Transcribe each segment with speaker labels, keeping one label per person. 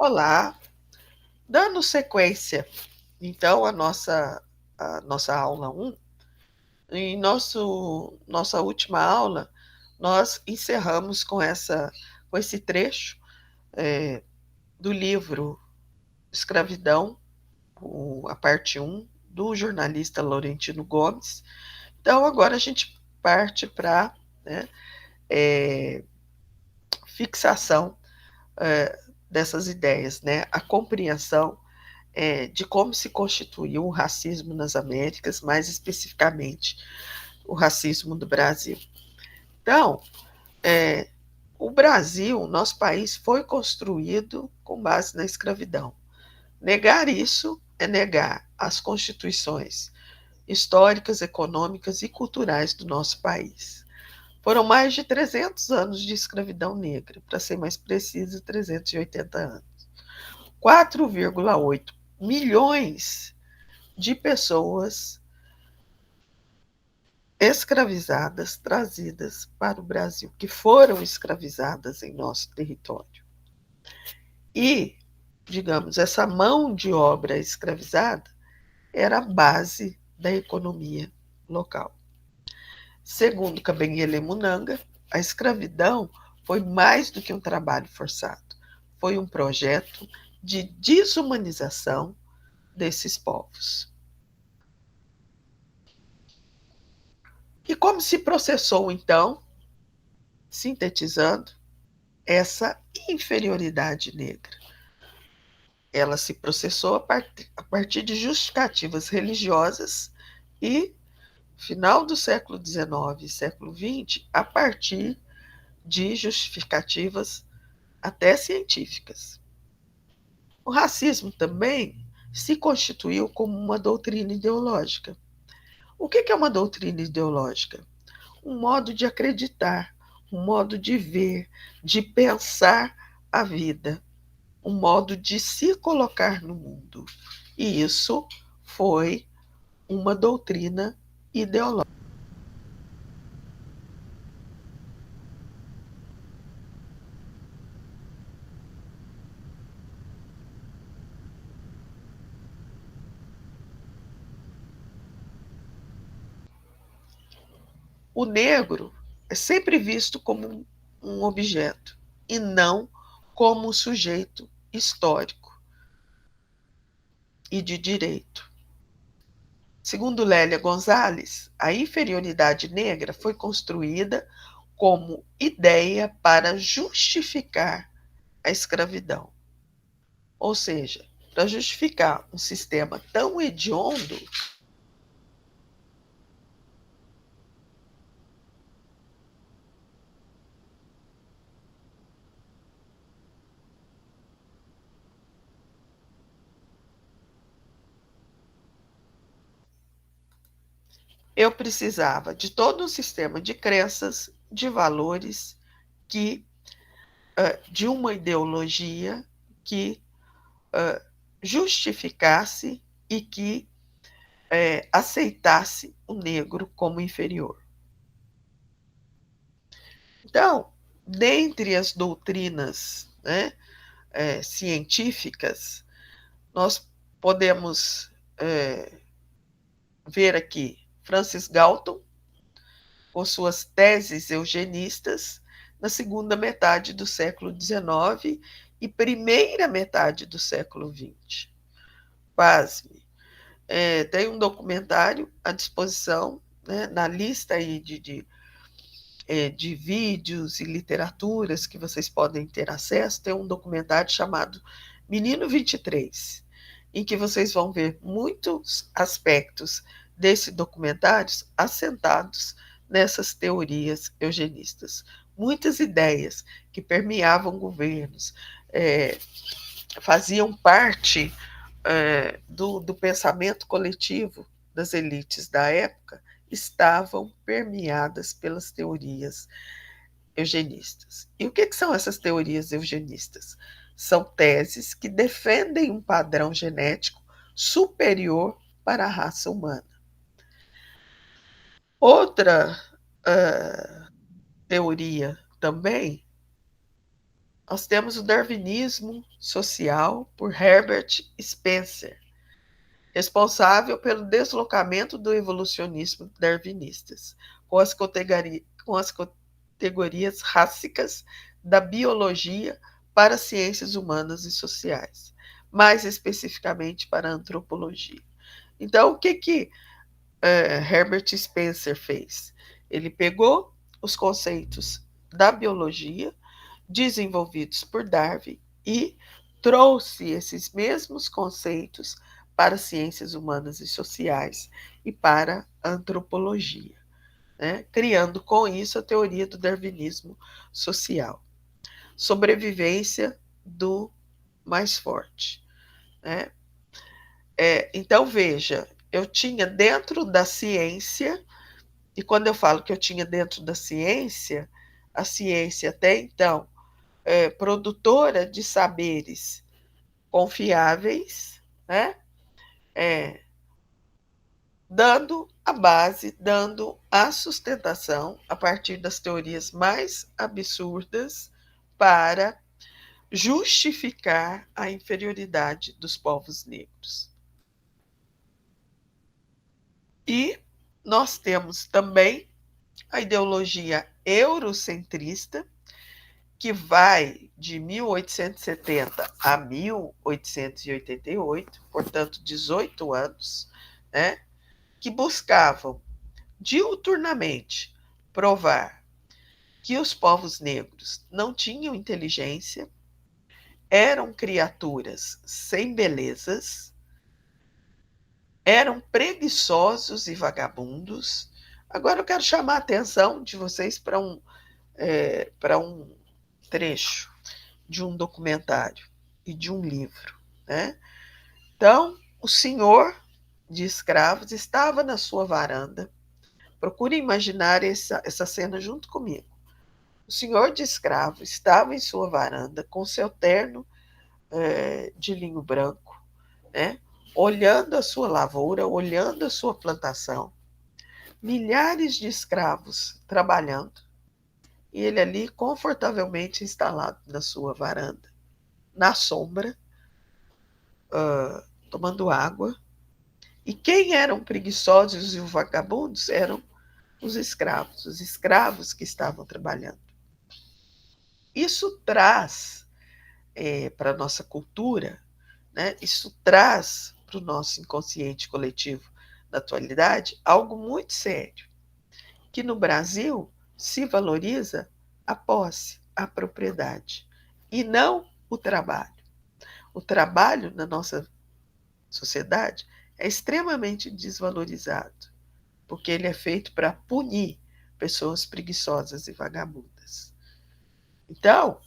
Speaker 1: Olá, dando sequência, então, à nossa aula 1, em nossa última aula, nós encerramos com esse trecho do livro Escravidão, a parte 1, do jornalista Laurentino Gomes. Então, agora a gente parte para, né, fixação dessas ideias, né, a compreensão de como se constituiu o racismo nas Américas, mais especificamente o racismo do Brasil. Então, o Brasil, nosso país, foi construído com base na escravidão. Negar isso é negar as constituições históricas, econômicas e culturais do nosso país. Foram mais de 300 anos de escravidão negra, para ser mais preciso, 380 anos. 4,8 milhões de pessoas escravizadas, trazidas para o Brasil, que foram escravizadas em nosso território. E, digamos, essa mão de obra escravizada era a base da economia local. Segundo Kabengele Munanga, a escravidão foi mais do que um trabalho forçado, foi um projeto de desumanização desses povos. E como se processou, então, sintetizando, essa inferioridade negra? Ela se processou a partir de justificativas religiosas e, final do século XIX e século XX, a partir de justificativas até científicas. O racismo também se constituiu como uma doutrina ideológica. O que é uma doutrina ideológica? Um modo de acreditar, um modo de ver, de pensar a vida, um modo de se colocar no mundo. E isso foi uma doutrina ideológica. O negro é sempre visto como um objeto e não como um sujeito histórico e de direito. Segundo Lélia Gonzalez, a inferioridade negra foi construída como ideia para justificar a escravidão. Ou seja, para justificar um sistema tão hediondo, eu precisava de todo um sistema de crenças, de valores, que de uma ideologia que justificasse e que aceitasse o negro como inferior. Então, dentre as doutrinas, né, científicas, nós podemos ver aqui Francis Galton, com suas teses eugenistas, na segunda metade do século XIX e primeira metade do século XX. Pasme, tem um documentário à disposição, né, na lista aí de vídeos e literaturas que vocês podem ter acesso, tem um documentário chamado Menino 23, em que vocês vão ver muitos aspectos desse documentário assentados nessas teorias eugenistas. Muitas ideias que permeavam governos, faziam parte do pensamento coletivo das elites da época, estavam permeadas pelas teorias eugenistas. E o que são essas teorias eugenistas? São teses que defendem um padrão genético superior para a raça humana. Outra teoria também Nós temos o darwinismo social por Herbert Spencer, responsável pelo deslocamento do evolucionismo darwinistas, com as categorias rássicas da biologia para as ciências humanas e sociais, mais especificamente para a antropologia. Então, o que Herbert Spencer fez? Ele pegou os conceitos da biologia desenvolvidos por Darwin e trouxe esses mesmos conceitos para as ciências humanas e sociais e para a antropologia, né? Criando com isso a teoria do darwinismo social. Sobrevivência do mais forte, né? Então, veja, eu tinha dentro da ciência, e quando eu falo que eu tinha dentro da ciência, a ciência até então produtora de saberes confiáveis, né? Dando a base, dando a sustentação a partir das teorias mais absurdas para justificar a inferioridade dos povos negros. E nós temos também a ideologia eurocentrista, que vai de 1870 a 1888, portanto, 18 anos, né, que buscavam diuturnamente provar que os povos negros não tinham inteligência, eram criaturas sem belezas, eram preguiçosos e vagabundos. Agora eu quero chamar a atenção de vocês para um trecho de um documentário e de um livro, né? Então, o senhor de escravos estava na sua varanda. Procure imaginar essa cena junto comigo. O senhor de escravo estava em sua varanda com seu terno de linho branco, né? Olhando a sua lavoura, olhando a sua plantação. Milhares de escravos trabalhando e ele ali confortavelmente instalado na sua varanda, na sombra, tomando água. E quem eram preguiçosos e vagabundos eram os escravos que estavam trabalhando. Isso traz para a nossa cultura, né? Isso traz para o nosso inconsciente coletivo da atualidade algo muito sério, que no Brasil se valoriza a posse, a propriedade, e não o trabalho. O trabalho na nossa sociedade é extremamente desvalorizado, porque ele é feito para punir pessoas preguiçosas e vagabundas. Então,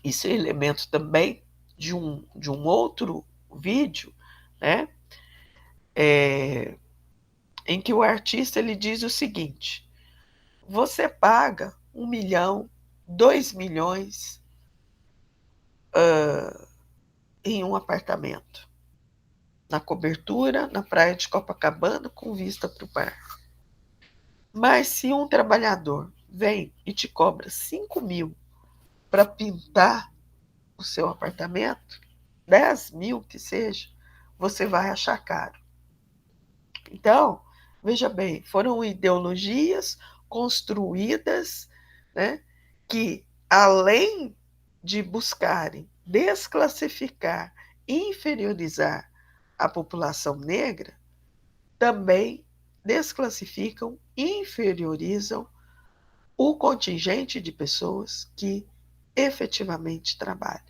Speaker 1: isso é elemento também de um outro vídeo, né? Em que o artista ele diz o seguinte: você paga 1 milhão, 2 milhões em um apartamento, na cobertura, na praia de Copacabana, com vista para o mar. Mas se um trabalhador vem e te cobra 5 mil para pintar o seu apartamento, 10 mil que seja, você vai achar caro. Então, veja bem, foram ideologias construídas, né, que, além de buscarem desclassificar, inferiorizar a população negra, também desclassificam, inferiorizam o contingente de pessoas que efetivamente trabalham.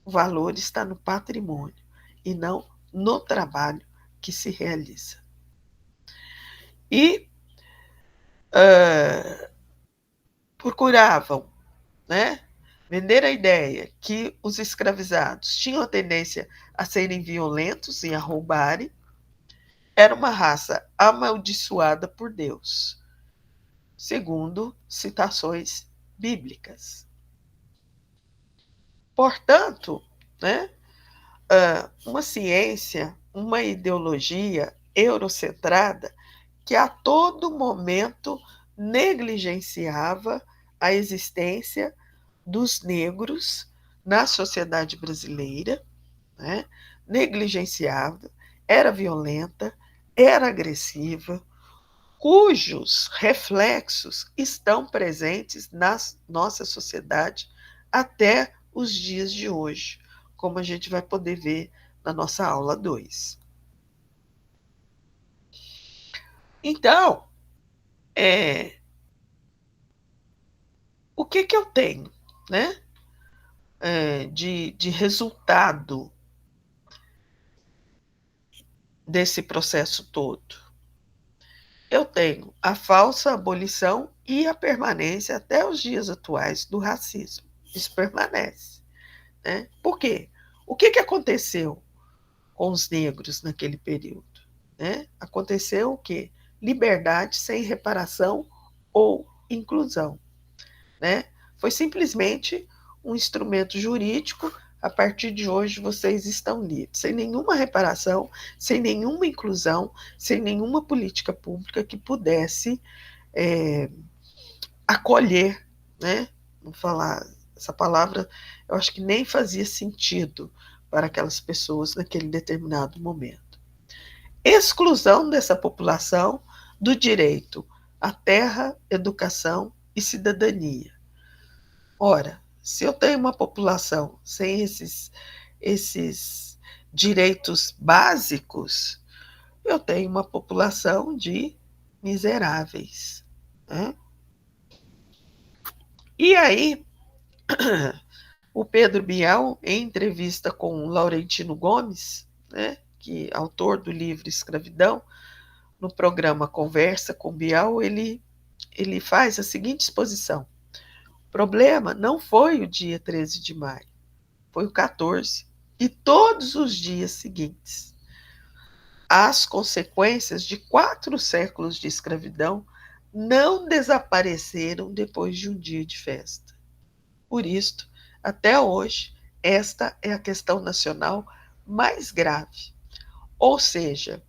Speaker 1: O valor está no patrimônio e não no trabalho que se realiza. E procuravam, né, vender a ideia que os escravizados tinham a tendência a serem violentos e a roubarem, era uma raça amaldiçoada por Deus, segundo citações bíblicas. Portanto, né, uma ciência, uma ideologia eurocentrada que a todo momento negligenciava a existência dos negros na sociedade brasileira, né? Negligenciada, era violenta, era agressiva, cujos reflexos estão presentes na nossa sociedade até os dias de hoje, como a gente vai poder ver na nossa aula 2. Então, o que eu tenho, né, de resultado desse processo todo? Eu tenho a falsa abolição e a permanência até os dias atuais do racismo. Isso permanece, né? Por quê? O que aconteceu com os negros naquele período, né? Aconteceu o quê? Liberdade sem reparação ou inclusão, né? Foi simplesmente um instrumento jurídico. A partir de hoje vocês estão livres, sem nenhuma reparação, sem nenhuma inclusão, sem nenhuma política pública que pudesse acolher, né? Vou falar essa palavra, eu acho que nem fazia sentido para aquelas pessoas naquele determinado momento. Exclusão dessa população do direito à terra, educação e cidadania. Ora, se eu tenho uma população sem esses direitos básicos, eu tenho uma população de miseráveis, né? E aí, o Pedro Bial, em entrevista com Laurentino Gomes, né, que é autor do livro Escravidão, no programa Conversa com Bial, ele faz a seguinte exposição: o problema não foi o dia 13 de maio, foi o 14 e todos os dias seguintes. As consequências de 4 séculos de escravidão não desapareceram depois de um dia de festa. Por isto, até hoje, esta é a questão nacional mais grave. Ou seja,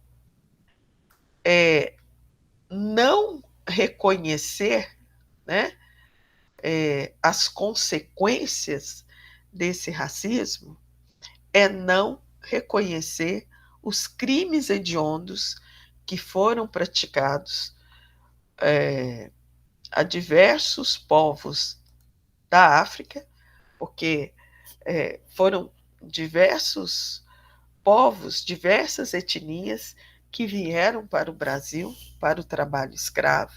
Speaker 1: não reconhecer, né, as consequências desse racismo é não reconhecer os crimes hediondos que foram praticados a diversos povos da África, porque foram diversos povos, diversas etnias que vieram para o Brasil para o trabalho escravo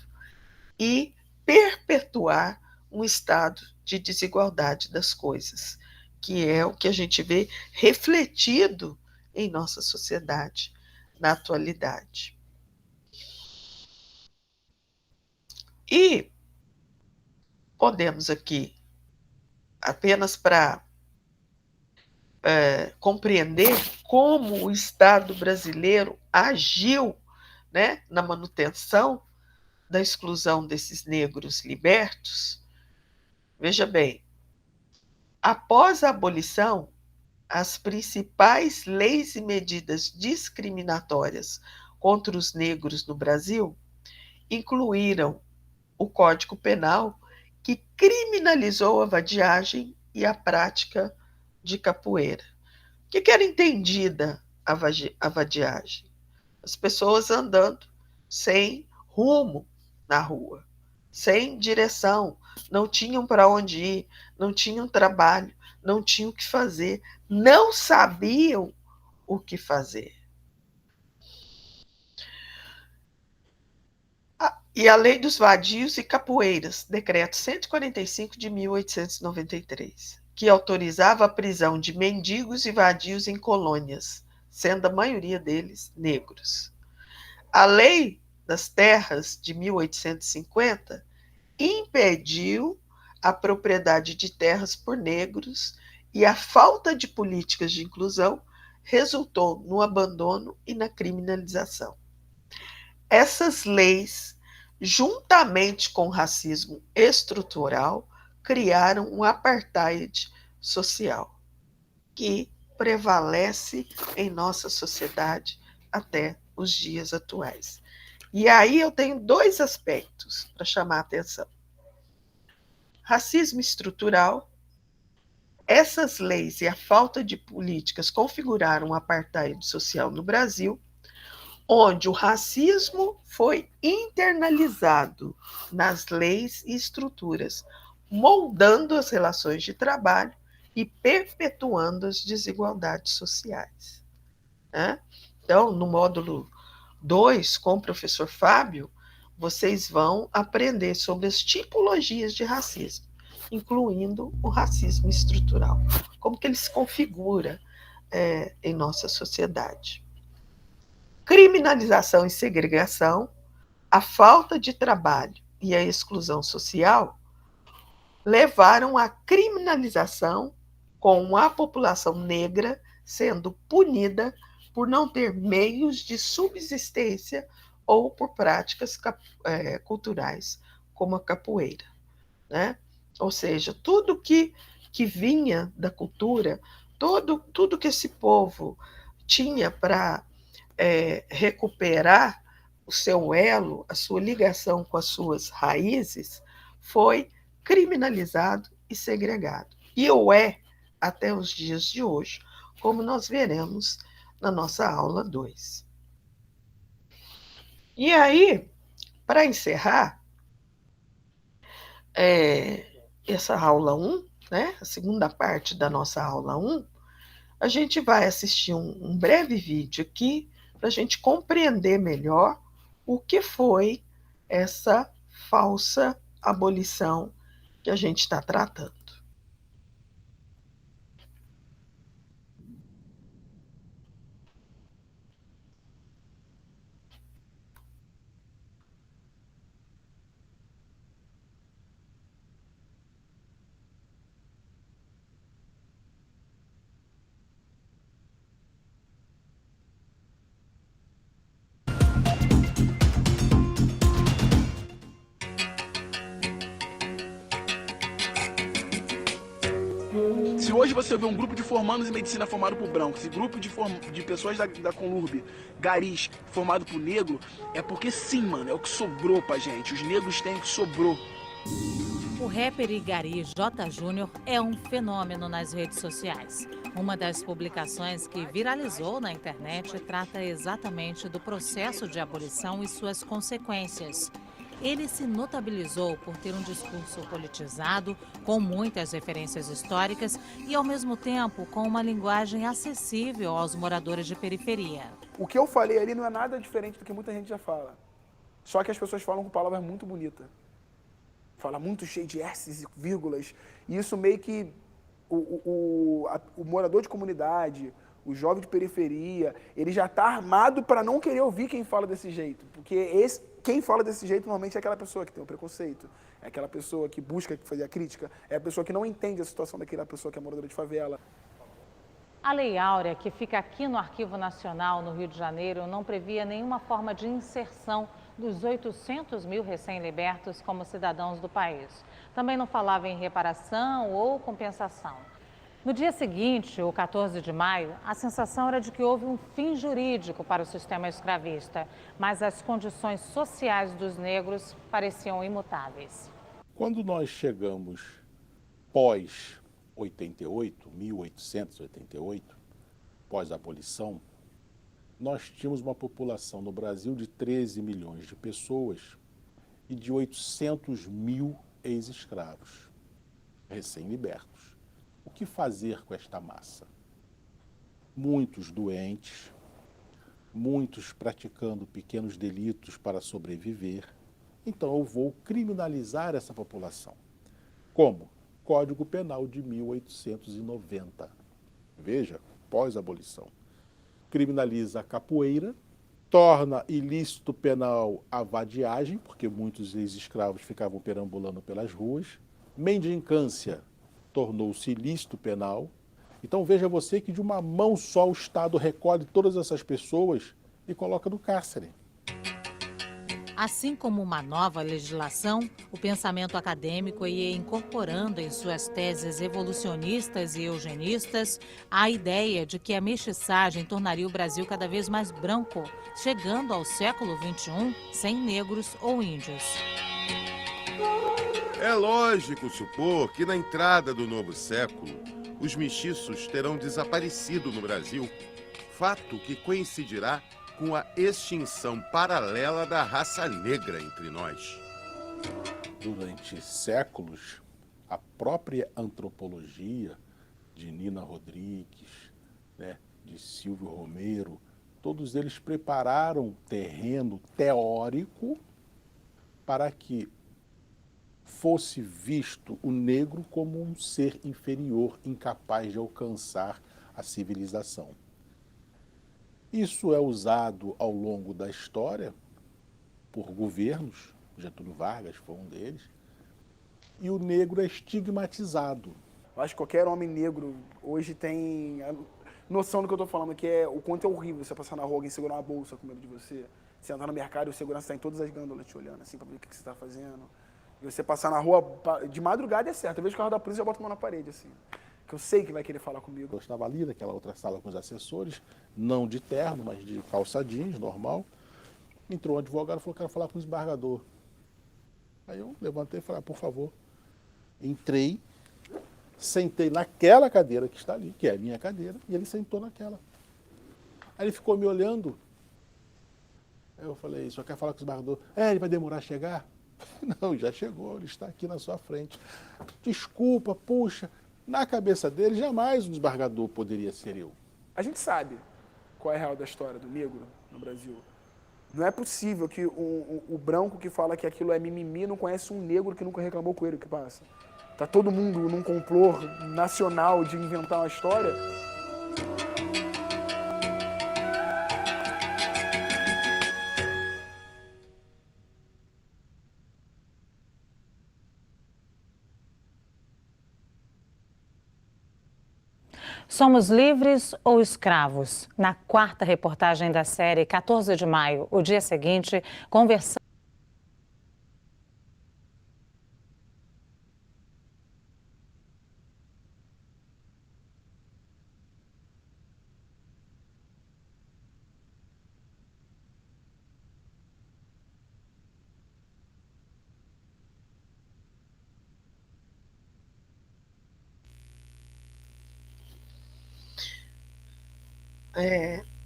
Speaker 1: e perpetuar um estado de desigualdade das coisas, que é o que a gente vê refletido em nossa sociedade na atualidade. E podemos aqui, apenas para compreender como o Estado brasileiro agiu, né, na manutenção da exclusão desses negros libertos. Veja bem, após a abolição, as principais leis e medidas discriminatórias contra os negros no Brasil incluíram o Código Penal, que criminalizou a vadiagem e a prática de capoeira. O que era entendida a vadiagem? As pessoas andando sem rumo na rua, sem direção, não tinham para onde ir, não tinham trabalho, não tinham o que fazer, não sabiam o que fazer. E a Lei dos Vadios e Capoeiras, Decreto 145 de 1893, que autorizava a prisão de mendigos e vadios em colônias, sendo a maioria deles negros. A Lei das Terras de 1850 impediu a propriedade de terras por negros e a falta de políticas de inclusão resultou no abandono e na criminalização. Essas leis, juntamente com o racismo estrutural, criaram um apartheid social que prevalece em nossa sociedade até os dias atuais. E aí eu tenho 2 aspectos para chamar a atenção. racismo estrutural. Essas leis e a falta de políticas configuraram um apartheid social no Brasil, onde o racismo foi internalizado nas leis e estruturas, moldando as relações de trabalho e perpetuando as desigualdades sociais. Né? Então, no módulo 2, com o professor Fábio, vocês vão aprender sobre as tipologias de racismo, incluindo o racismo estrutural, como que ele se configura em nossa sociedade. Criminalização e segregação, a falta de trabalho e a exclusão social levaram à criminalização, com a população negra sendo punida por não ter meios de subsistência ou por práticas culturais, como a capoeira. Né? Ou seja, tudo que vinha da cultura, tudo que esse povo tinha para recuperar o seu elo, a sua ligação com as suas raízes, foi criminalizado e segregado. E o é até os dias de hoje, como nós veremos na nossa aula 2. E aí, para encerrar essa aula 1, né, a segunda parte da nossa aula 1, a gente vai assistir um breve vídeo aqui para a gente compreender melhor o que foi essa falsa abolição que a gente está tratando.
Speaker 2: Se hoje você vê um grupo de formandos em medicina formado por brancos e grupo de pessoas da Conlurb, garis, formado por negro, é porque sim, mano, é o que sobrou pra gente. Os negros têm o que sobrou.
Speaker 3: O rapper e gari J. Júnior é um fenômeno nas redes sociais. Uma das publicações que viralizou na internet trata exatamente do processo de abolição e suas consequências. Ele se notabilizou por ter um discurso politizado, com muitas referências históricas e, ao mesmo tempo, com uma linguagem acessível aos moradores de periferia.
Speaker 2: O que eu falei ali não é nada diferente do que muita gente já fala. Só que as pessoas falam com palavras muito bonitas. Fala muito cheio de S's e vírgulas. E isso meio que o morador de comunidade, o jovem de periferia, ele já está armado para não querer ouvir quem fala desse jeito. Porque quem fala desse jeito normalmente é aquela pessoa que tem o preconceito, é aquela pessoa que busca fazer a crítica, é a pessoa que não entende a situação daquela pessoa que é moradora de favela.
Speaker 3: A Lei Áurea, que fica aqui no Arquivo Nacional, no Rio de Janeiro, não previa nenhuma forma de inserção dos 800 mil recém-libertos como cidadãos do país. Também não falava em reparação ou compensação. No dia seguinte, o 14 de maio, a sensação era de que houve um fim jurídico para o sistema escravista, mas as condições sociais dos negros pareciam imutáveis.
Speaker 4: Quando nós chegamos pós 1888, pós-abolição, nós tínhamos uma população no Brasil de 13 milhões de pessoas e de 800 mil ex-escravos, recém-libertos. O que fazer com esta massa? Muitos doentes, muitos praticando pequenos delitos para sobreviver. Então eu vou criminalizar essa população. Como? Código Penal de 1890. Veja, pós-abolição. Criminaliza a capoeira, torna ilícito penal a vadiagem, porque muitos ex-escravos ficavam perambulando pelas ruas. Mendicância tornou-se ilícito penal. Então veja você que de uma mão só o Estado recolhe todas essas pessoas e coloca no cárcere.
Speaker 3: Assim como uma nova legislação, o pensamento acadêmico ia incorporando em suas teses evolucionistas e eugenistas a ideia de que a mestiçagem tornaria o Brasil cada vez mais branco, chegando ao século XXI sem negros ou índios.
Speaker 5: É lógico supor que na entrada do novo século, os mestiços terão desaparecido no Brasil, fato que coincidirá com a extinção paralela da raça negra entre nós.
Speaker 4: Durante séculos, a própria antropologia de Nina Rodrigues, né, de Silvio Romero, todos eles prepararam terreno teórico para que fosse visto o negro como um ser inferior, incapaz de alcançar a civilização. Isso é usado ao longo da história por governos, Getúlio Vargas foi um deles, e o negro é estigmatizado.
Speaker 2: Eu acho que qualquer homem negro hoje tem a noção do que eu tô falando, que é o quanto é horrível você passar na rua, alguém segurar uma bolsa com medo de você. Você andar no mercado e o segurança está em todas as gândulas te olhando, assim, pra ver o que você tá fazendo. E você passar na rua de madrugada é certo. Eu vejo o carro da polícia e já boto a mão na parede, assim. Que eu sei que vai querer falar comigo.
Speaker 4: Eu estava ali naquela outra sala com os assessores, não de terno, mas de calça jeans, normal. Entrou um advogado e falou: quero falar com o desembargador. Aí eu levantei e falei: por favor. Entrei, sentei naquela cadeira que está ali, que é a minha cadeira, e ele sentou naquela. Aí ele ficou me olhando. Aí eu falei: só quer falar com o desembargador? Ele vai demorar a chegar? Não, já chegou, ele está aqui na sua frente. Desculpa, puxa. Na cabeça dele, jamais o desembargador poderia ser eu.
Speaker 2: A gente sabe qual é a real da história do negro no Brasil. Não é possível que o branco que fala que aquilo é mimimi não conhece um negro que nunca reclamou com ele o que passa. Tá todo mundo num complô nacional de inventar uma história.
Speaker 3: Somos livres ou escravos? Na quarta reportagem da série 14 de maio, o dia seguinte, conversamos.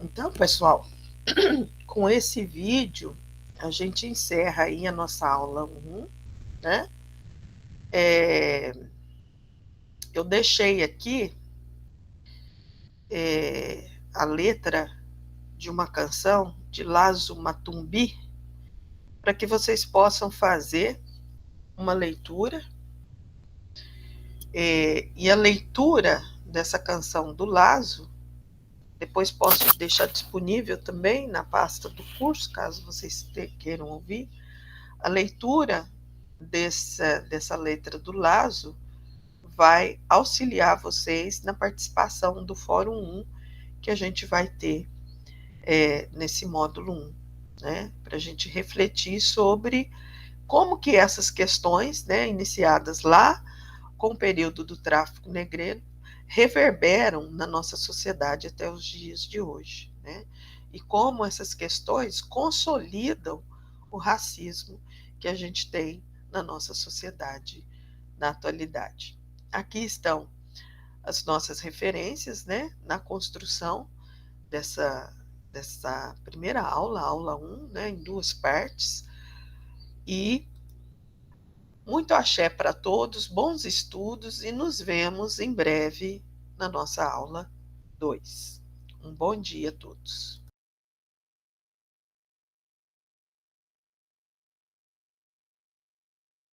Speaker 1: Então, pessoal, com esse vídeo, a gente encerra aí a nossa aula 1, né? Eu deixei aqui a letra de uma canção de Lazo Matumbi para que vocês possam fazer uma leitura. E a leitura dessa canção do Lazo, depois posso deixar disponível também na pasta do curso, caso vocês queiram ouvir. A leitura dessa letra do Lazo vai auxiliar vocês na participação do Fórum 1, que a gente vai ter nesse módulo 1, né? Para a gente refletir sobre como que essas questões, né, iniciadas lá com o período do tráfico negreiro, reverberam na nossa sociedade até os dias de hoje, né? E como essas questões consolidam o racismo que a gente tem na nossa sociedade na atualidade. Aqui estão as nossas referências, né, na construção dessa primeira aula, aula 1, né, em 2 partes. E muito axé para todos, bons estudos e nos vemos em breve na nossa aula 2. Um bom dia a todos.